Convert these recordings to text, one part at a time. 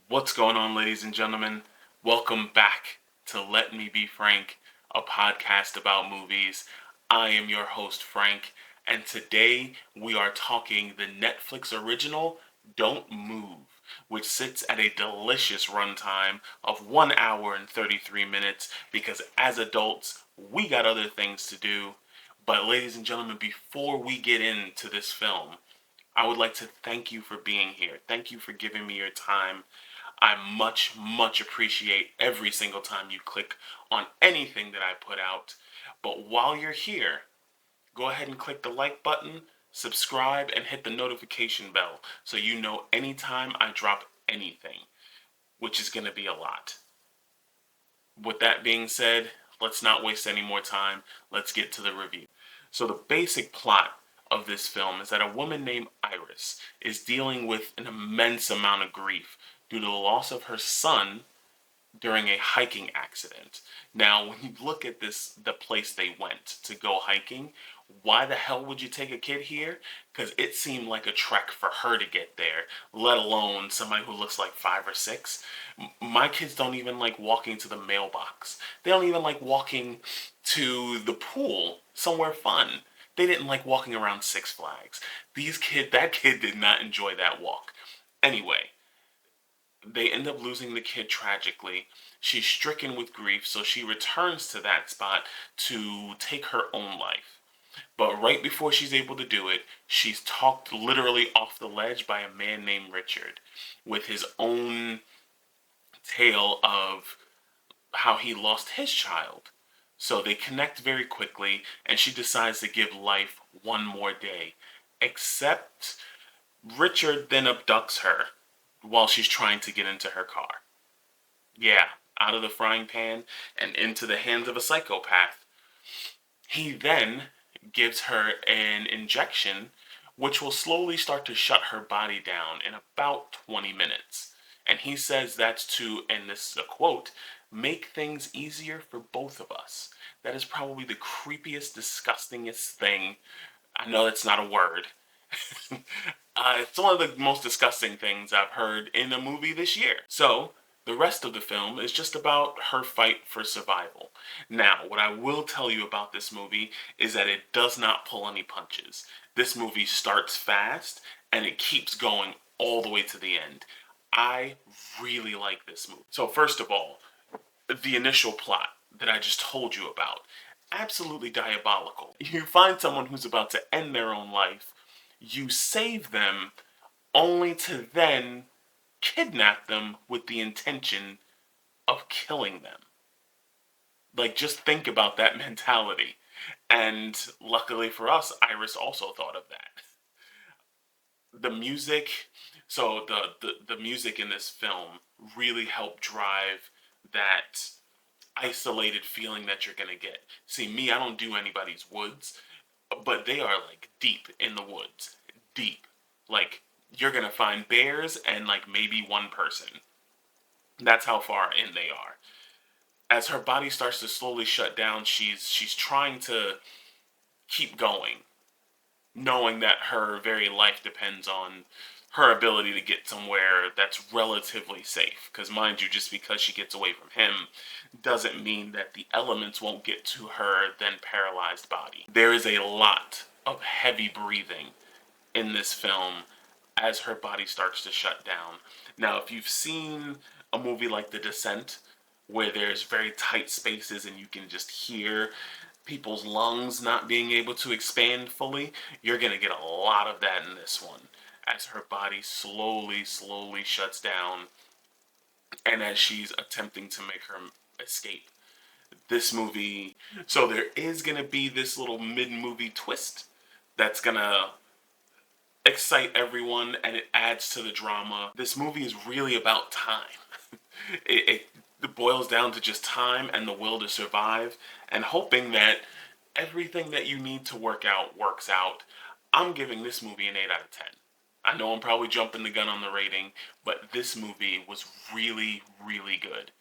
What's going on, ladies and gentlemen? Welcome back to Let Me Be Frank, a podcast about movies. I am your host, Frank, and today we are talking the Netflix original Don't Move, which sits at a delicious runtime of 1 hour and 33 minutes because as adults, we got other things to do. But, ladies and gentlemen, before we get into this film, I would like to thank you for being here. Thank you for giving me your time. I much appreciate every single time you click on anything that I put out. But while you're here, go ahead and click the like button, subscribe, and hit the notification bell so you know anytime I drop anything, which is going to be a lot. With that being said, let's not waste any more time. Let's get to the review. So the basic plot of this film is that a woman named Iris is dealing with an immense amount of grief due to the loss of her son during a hiking accident. Now, when you look at the place they went to go hiking, why the hell would you take a kid here? Because it seemed like a trek for her to get there, let alone somebody who looks like 5 or 6. My kids don't even like walking to the mailbox. They don't even like walking to the pool, somewhere fun. They didn't like walking around Six Flags. That kid did not enjoy that walk. Anyway, they end up losing the kid tragically. She's stricken with grief, so she returns to that spot to take her own life. But right before she's able to do it, she's talked literally off the ledge by a man named Richard with his own tale of how he lost his child. So they connect very quickly, and she decides to give life one more day. Except Richard then abducts her while she's trying to get into her car. Yeah, out of the frying pan and into the hands of a psychopath. He then gives her an injection which will slowly start to shut her body down in about 20 minutes. And he says that's to, and this is a quote, make things easier for both of us. That is probably the creepiest, disgustingest thing. I know that's not a word. It's one of the most disgusting things I've heard in a movie this year. So, the rest of the film is just about her fight for survival. Now, what I will tell you about this movie is that it does not pull any punches. This movie starts fast and it keeps going all the way to the end. I really like this movie. So, first of all, the initial plot that I just told you about, absolutely diabolical. You find someone who's about to end their own life, you save them only to then kidnap them with the intention of killing them. Like, just think about that mentality. And luckily for us, Iris also thought of that. The music, so the music in this film really helped drive that isolated feeling that you're gonna get. See, me, I don't do anybody's woods, but they are like deep in the woods. Deep. Like, you're gonna find bears and like maybe one person. That's how far in they are. As her body starts to slowly shut down, she's trying to keep going, knowing that her very life depends on her ability to get somewhere that's relatively safe. Because, mind you, just because she gets away from him doesn't mean that the elements won't get to her then paralyzed body. There is a lot of heavy breathing in this film as her body starts to shut down. Now, if you've seen a movie like The Descent, where there's very tight spaces and you can just hear people's lungs not being able to expand fully, you're going to get a lot of that in this one as her body slowly shuts down and as she's attempting to make her escape. This movie, so there is going to be this little mid-movie twist that's going to excite everyone and it adds to the drama. This movie is really about time. It boils down to just time and the will to survive and hoping that everything that you need to work out works out. I'm giving this movie an 8 out of 10. I know I'm probably jumping the gun on the rating, but this movie was really good.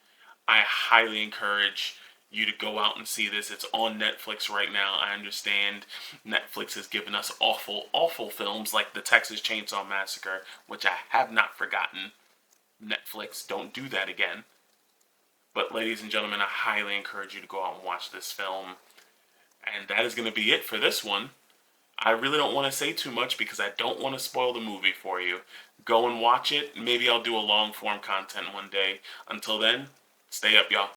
I highly encourage you to go out and see this. It's on Netflix right now. I understand Netflix has given us awful films like the Texas Chainsaw Massacre, which I have not forgotten. Netflix, don't do that again. But ladies and gentlemen, I highly encourage you to go out and watch this film. And that is going to be it for this one. I really don't want to say too much because I don't want to spoil the movie for you. Go and watch it. Maybe I'll do a long form content one day. Until then, stay up, y'all.